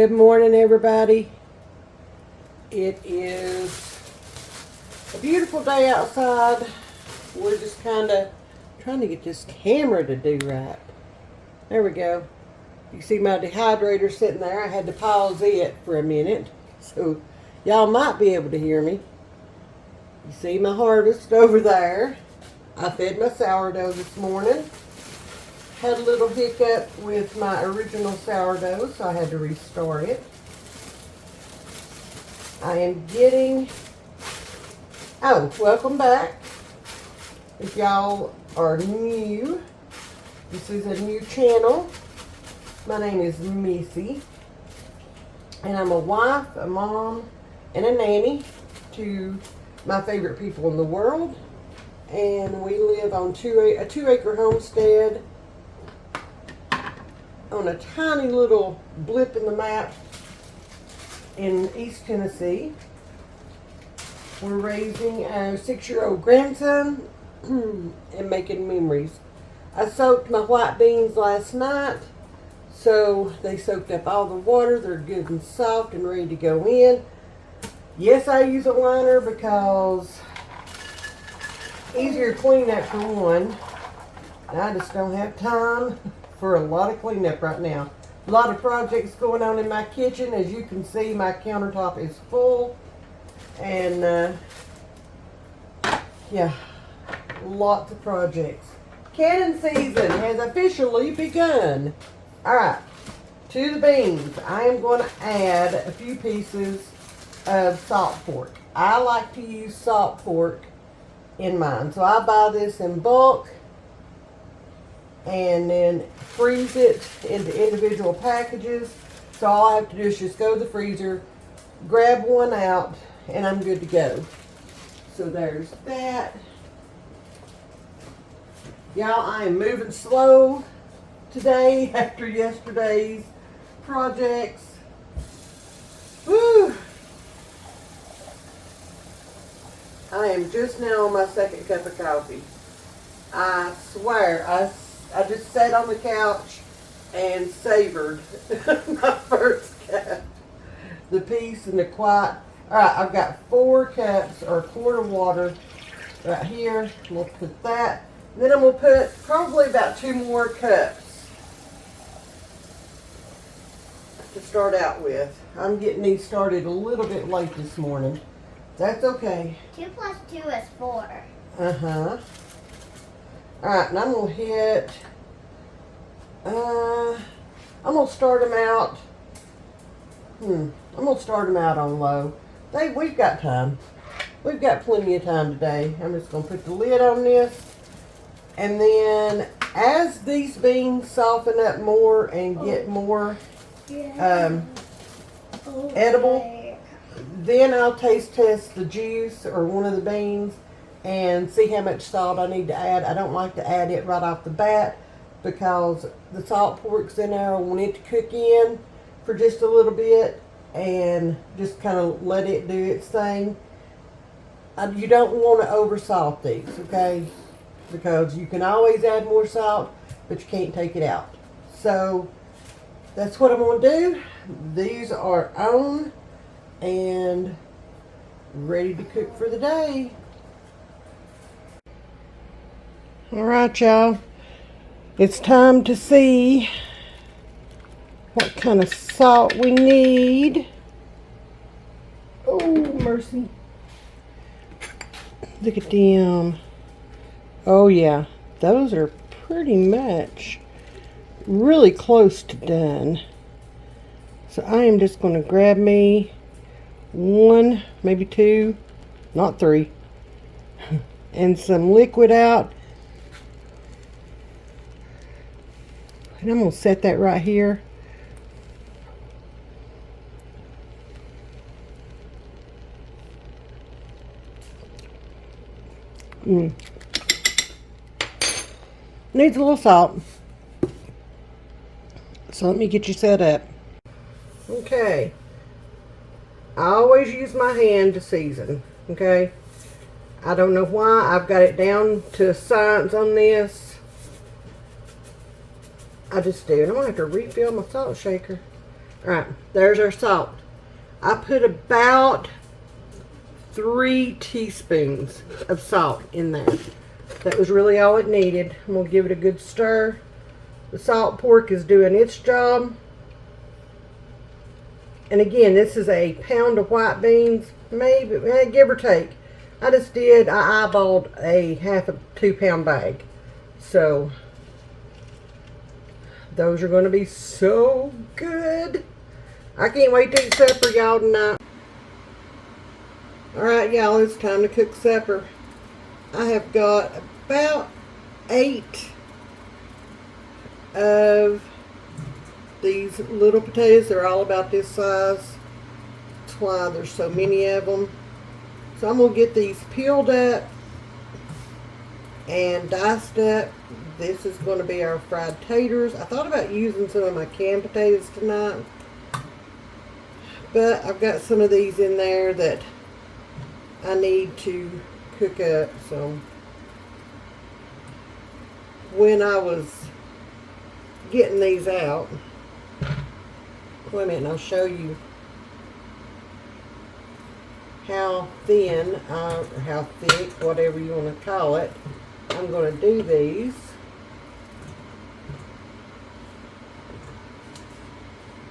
Good morning, everybody. It is a beautiful day outside. We're just kind of trying to get this camera to do right. There we go. You see my dehydrator sitting there. I had to pause it for a minute, so y'all might be able to hear me. You see my harvest over there. I fed my sourdough this morning. Had a little hiccup with my original sourdough, so I had to restart it. I am getting... Oh, welcome back. If y'all are new, this is a new channel. My name is Missy, and I'm a wife, a mom, and a nanny to my favorite people in the world. And we live on a 2-acre homestead on a tiny little blip in the map in East Tennessee. We're raising a 6-year-old grandson and making memories. I soaked my white beans last night, so they soaked up all the water. They're good and soft and ready to go in. Yes, I use a liner because easier cleanup for one. I just don't have time for a lot of cleanup right now. A lot of projects going on in my kitchen. As you can see, my countertop is full. And yeah, lots of projects. Canning season has officially begun. Alright, to the beans, I am going to add a few pieces of salt pork. I like to use salt pork in mine. So I buy this in bulk and then freeze it into individual packages. So all I have to do is just go to the freezer, grab one out, and I'm good to go. So there's that. Y'all, I am moving slow today after yesterday's projects. Woo! I am just now on my second cup of coffee. I swear, I just sat on the couch and savored my first cup. The peace and the quiet. Alright, I've got 4 cups or a quart of water right here. We'll put that. And then I'm going to put probably about 2 more cups to start out with. I'm getting these started a little bit late this morning. That's okay. 2 plus 2 is 4. Uh-huh. Alright, and I'm going to hit... I'm going to start them out... I'm going to start them out on low. We've got time. We've got plenty of time today. I'm just going to put the lid on this. And then, as these beans soften up more and get more edible, then I'll taste test the juice or one of the beans and see how much salt I need to add. I don't like to add it right off the bat because the salt pork's in there. I want it to cook in for just a little bit and just kind of let it do its thing. You don't want to over salt these, okay? Because you can always add more salt, but you can't take it out. So that's what I'm going to do. These are on and ready to cook for the day. Alright, y'all. It's time to see what kind of salt we need. Oh, mercy. Look at them. Oh, yeah. Those are pretty much really close to done. So I am just going to grab me 1, maybe 2, not 3, and some liquid out. And I'm going to set that right here. Needs a little salt. So let me get you set up. Okay. I always use my hand to season. Okay. I don't know why. I've got it down to a science on this. I just do. And I'm going to have to refill my salt shaker. Alright, there's our salt. I put about 3 teaspoons of salt in there. That was really all it needed. I'm going to give it a good stir. The salt pork is doing its job. And again, this is a pound of white beans, maybe, give or take. I eyeballed a half a 2-pound bag. So, those are going to be so good. I can't wait to eat supper, y'all, tonight. Alright, y'all, it's time to cook supper. I have got about 8 of these little potatoes. They're all about this size. That's why there's so many of them. So I'm going to get these peeled up and diced up. This is going to be our fried taters. I thought about using some of my canned potatoes tonight, but I've got some of these in there that I need to cook up. So when I was getting these out, wait a minute, and I'll show you how thin, or how thick, whatever you want to call it. I'm going to do these.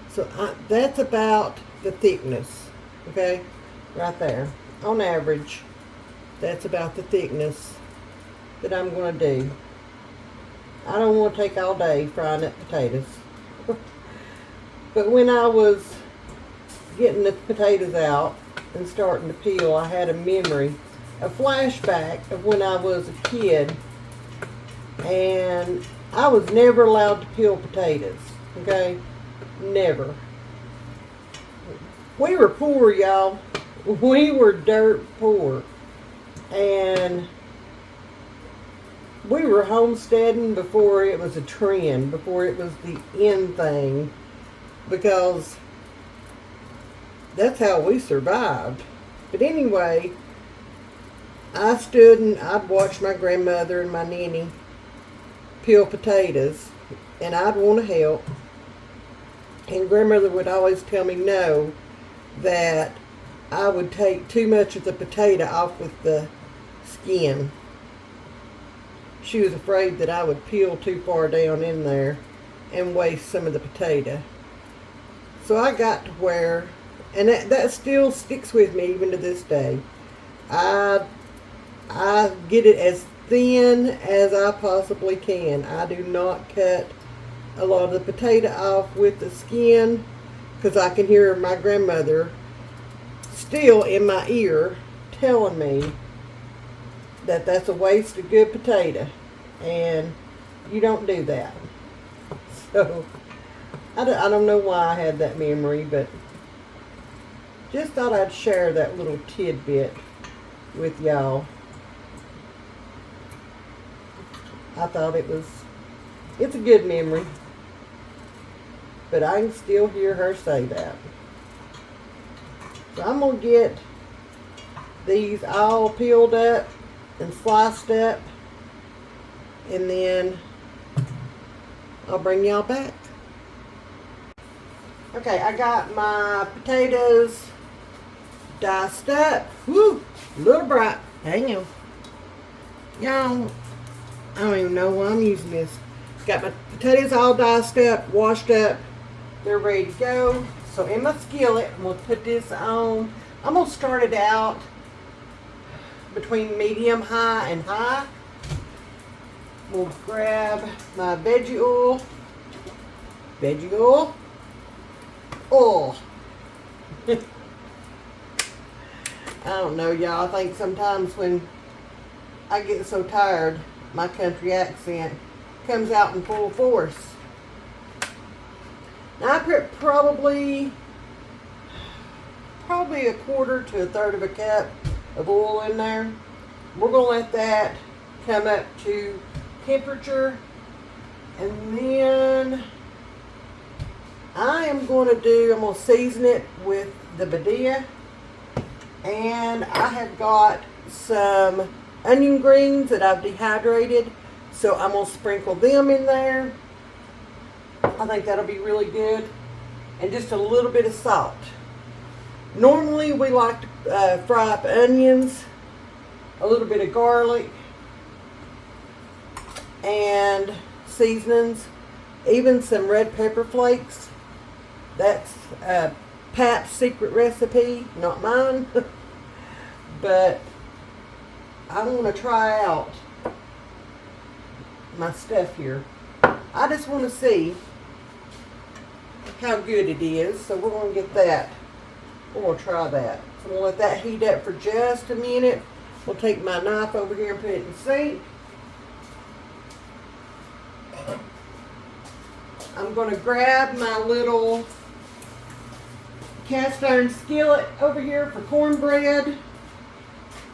So that's about the thickness, okay, right there. On average, that's about the thickness that I'm going to do. I don't want to take all day frying up potatoes. But when I was getting the potatoes out and starting to peel, I had a memory, a flashback of when I was a kid, and I was never allowed to peel potatoes, okay? Never. We were poor, y'all. We were dirt poor. And we were homesteading before it was a trend, before it was the in thing, because that's how we survived. But anyway, I stood and I'd watch my grandmother and my nanny peel potatoes, and I'd want to help. And grandmother would always tell me no, that I would take too much of the potato off with the skin. She was afraid that I would peel too far down in there and waste some of the potato. So I got to where, and that still sticks with me even to this day. I get it as thin as I possibly can. I do not cut a lot of the potato off with the skin, because I can hear my grandmother still in my ear telling me that that's a waste of good potato, and you don't do that. So I don't know why I had that memory, but just thought I'd share that little tidbit with y'all. I thought it's a good memory, but I can still hear her say that. So I'm going to get these all peeled up and sliced up, and then I'll bring y'all back. Okay, I got my potatoes diced up. Woo! A little bright. Hang on. Y'all, I don't even know why I'm using this. Got my potatoes all diced up, washed up. They're ready to go. So in my skillet, I'm going to put this on. I'm going to start it out between medium high and high. We'll grab my veggie oil. Veggie oil. Oil. I don't know, y'all. I think sometimes when I get so tired, my country accent comes out in full force. Now I put probably a quarter to a third of a cup of oil in there. We're going to let that come up to temperature, and then I'm going to season it with the Badia, and I have got some onion greens that I've dehydrated, so I'm going to sprinkle them in there. I think that'll be really good. and just a little bit of salt. Normally we like to fry up onions, a little bit of garlic, and seasonings, even some red pepper flakes. That's Pap's secret recipe, not mine. But I want to try out my stuff here. I just want to see how good it is. So we're going to get that. We're going to try that. So I'm going to let that heat up for just a minute. We'll take my knife over here and put it in the sink. I'm going to grab my little cast iron skillet over here for cornbread.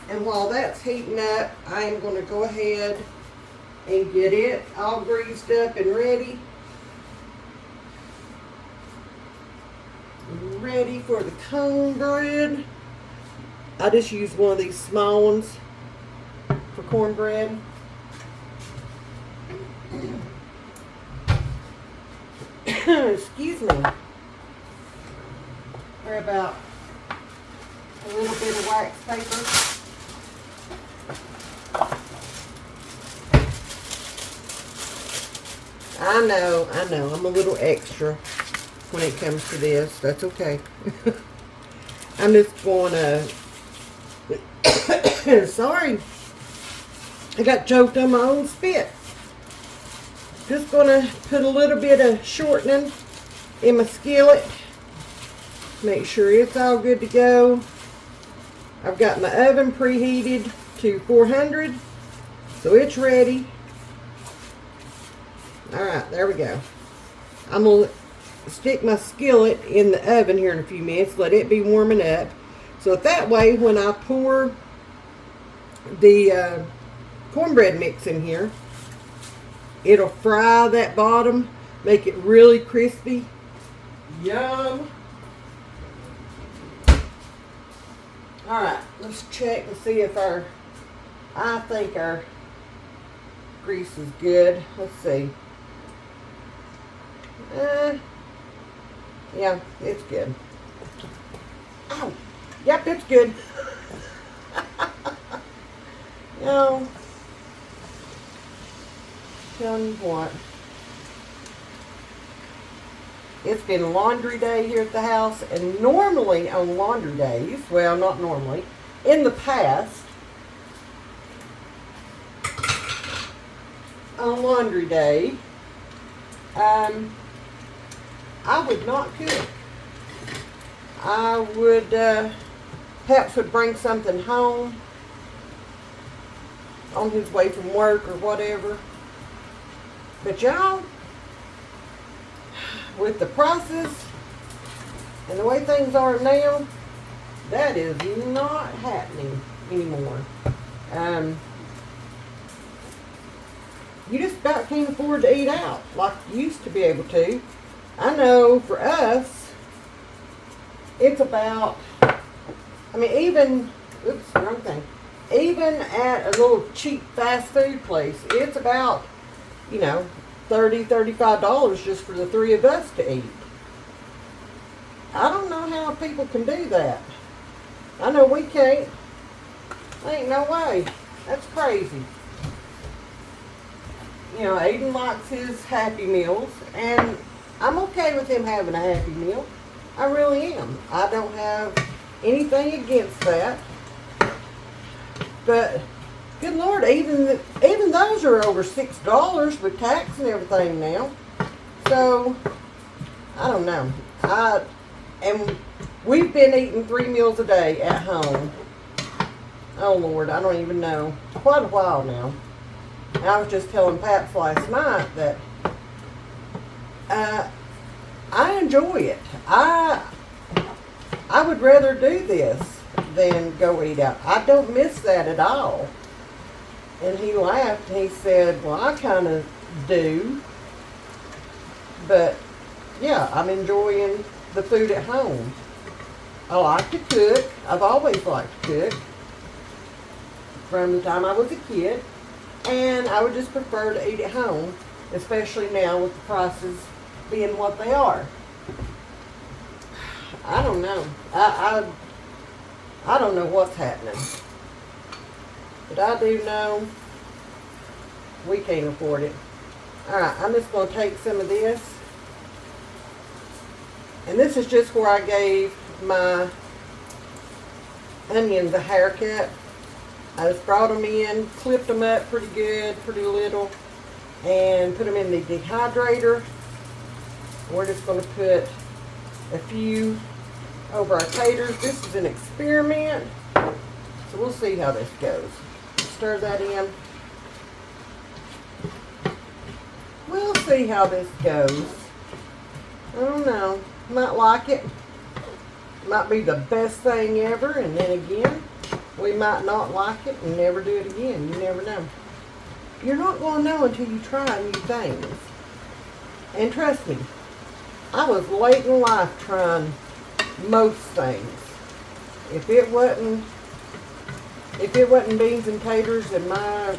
And while that's heating up, I am going to go ahead and get it all greased up and ready. Ready for the cornbread. I just use one of these small ones for cornbread. Excuse me. Grab about a little bit of wax paper. I know, I'm a little extra when it comes to this. That's okay. I'm just going to, sorry, I got choked on my own spit. Just going to put a little bit of shortening in my skillet. Make sure it's all good to go. I've got my oven preheated to 400, so it's ready. Alright, there we go. I'm going to stick my skillet in the oven here in a few minutes, let it be warming up. So that way, when I pour the cornbread mix in here, it'll fry that bottom, make it really crispy. Yum! Alright, let's check and see if I think our grease is good. Let's see. Yeah, it's good. Ow! Yep, it's good. No. Tell you what. It's been laundry day here at the house, and normally on laundry days, well, not normally, in the past, on laundry day, I would not cook. I would, perhaps would bring something home on his way from work or whatever. But y'all, with the prices and the way things are now, that is not happening anymore. You just about can't afford to eat out like you used to be able to. I know for us, it's about, I mean, even, oops, wrong thing. Even at a little cheap fast food place, it's about, you know, $30, $35 just for the three of us to eat. I don't know how people can do that. I know we can't. Ain't no way. That's crazy. You know, Aiden likes his Happy Meals, and I'm okay with him having a Happy Meal. I really am. I don't have anything against that. But good Lord, even those are over $6 with tax and everything now. So I don't know. And we've been eating 3 meals a day at home. Oh Lord, I don't even know. Quite a while now. And I was just telling Paps last night that I enjoy it. I would rather do this than go eat out. I don't miss that at all. And he laughed and he said, well, I kind of do. But yeah, I'm enjoying the food at home. I like to cook. I've always liked to cook from the time I was a kid. And I would just prefer to eat at home, especially now with the prices being what they are. I don't know. I don't know what's happening. But I do know we can't afford it. Alright, I'm just going to take some of this. And this is just where I gave my onions a haircut. I just brought them in, clipped them up pretty good, pretty little, and put them in the dehydrator. We're just going to put a few over our taters. This is an experiment, so we'll see how this goes. Stir that in. We'll see how this goes. I don't know. Might like it. Might be the best thing ever, and then again, we might not like it and never do it again. You never know. You're not going to know until you try new things. And trust me, I was late in life trying most things. If it wasn't beans and taters and my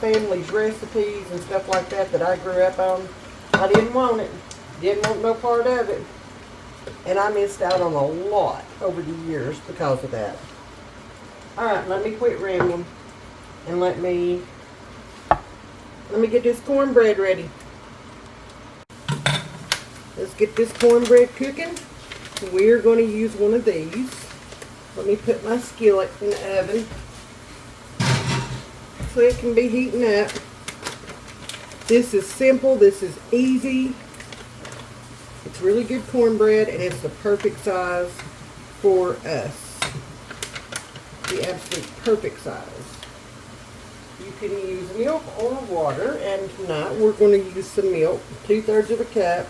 family's recipes and stuff like that I grew up on, I didn't want it. Didn't want no part of it. And I missed out on a lot over the years because of that. Alright, let me quit rambling. And let me get this cornbread ready. Let's get this cornbread cooking. We're going to use one of these. Let me put my skillet in the oven so it can be heating up. This is simple. This is easy. It's really good cornbread, and it's the perfect size for us. The absolute perfect size. You can use milk or water, and tonight we're going to use some milk, 2/3 of a cup.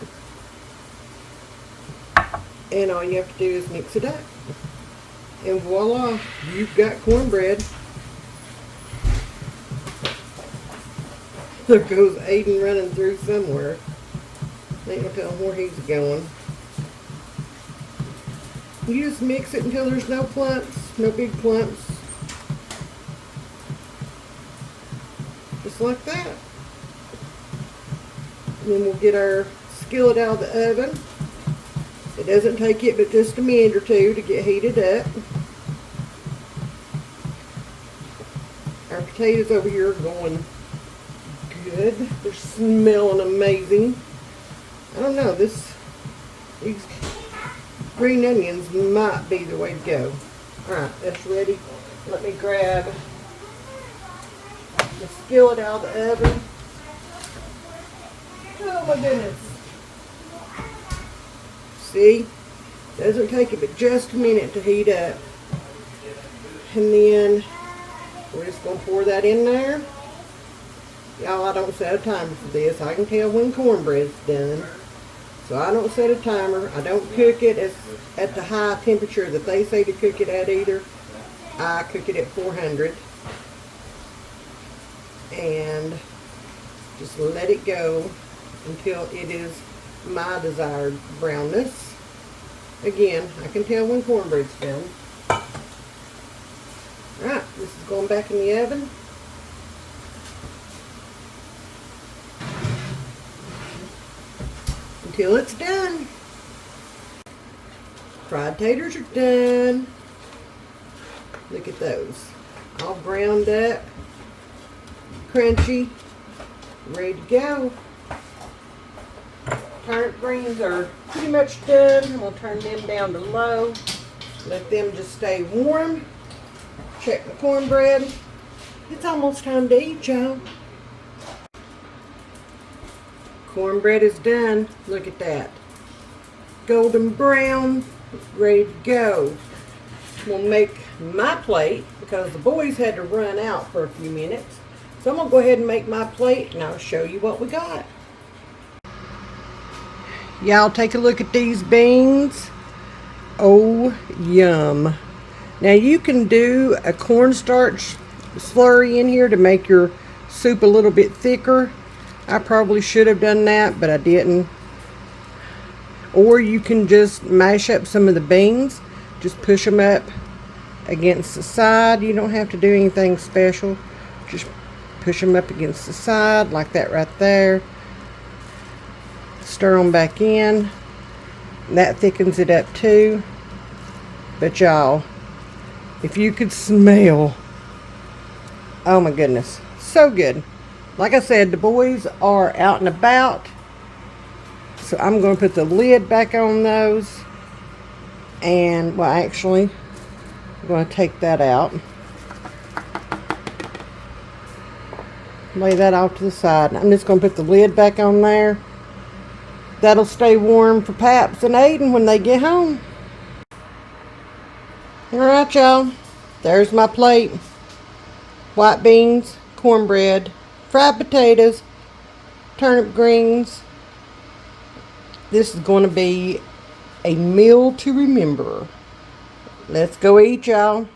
And all you have to do is mix it up. And voila, you've got cornbread. There goes Aiden running through somewhere. Ain't gonna tell him where he's going. You just mix it until there's no clumps, no big clumps. Just like that. And then we'll get our skillet out of the oven. It doesn't take it but just a minute or two to get heated up. Our potatoes over here are going good. They're smelling amazing. I don't know, these green onions might be the way to go. Alright, that's ready. Let me grab the skillet out of the oven. Oh my goodness. See? Doesn't take it but just a minute to heat up. And then we're just going to pour that in there. Y'all, I don't set a timer for this. I can tell when cornbread's done. So I don't set a timer. I don't cook it at the high temperature that they say to cook it at either. I cook it at 400. And just let it go until it is my desired brownness. Again, I can tell when cornbread's done. Alright, this is going back in the oven. Until it's done. Fried taters are done. Look at those. All browned up, crunchy, ready to go. Turnip greens are pretty much done. I'm going to turn them down to low. Let them just stay warm. Check the cornbread. It's almost time to eat, y'all. Cornbread is done. Look at that. Golden brown. Ready to go. We'll make my plate because the boys had to run out for a few minutes. So I'm going to go ahead and make my plate and I'll show you what we got. Y'all take a look at these beans. Oh, yum. Now you can do a cornstarch slurry in here to make your soup a little bit thicker. I probably should have done that, but I didn't. Or you can just mash up some of the beans. Just push them up against the side. You don't have to do anything special. Just push them up against the side like that right there. Stir them back in. That thickens it up too. But y'all, if you could smell, oh my goodness, so good. Like I said, the boys are out and about, so I'm going to put the lid back on those. And, well, actually, I'm going to take that out. Lay that off to the side. I'm just going to put the lid back on there. That'll stay warm for Paps and Aiden when they get home. Alright, y'all. There's my plate. White beans, cornbread, fried potatoes, turnip greens. This is going to be a meal to remember. Let's go eat, y'all.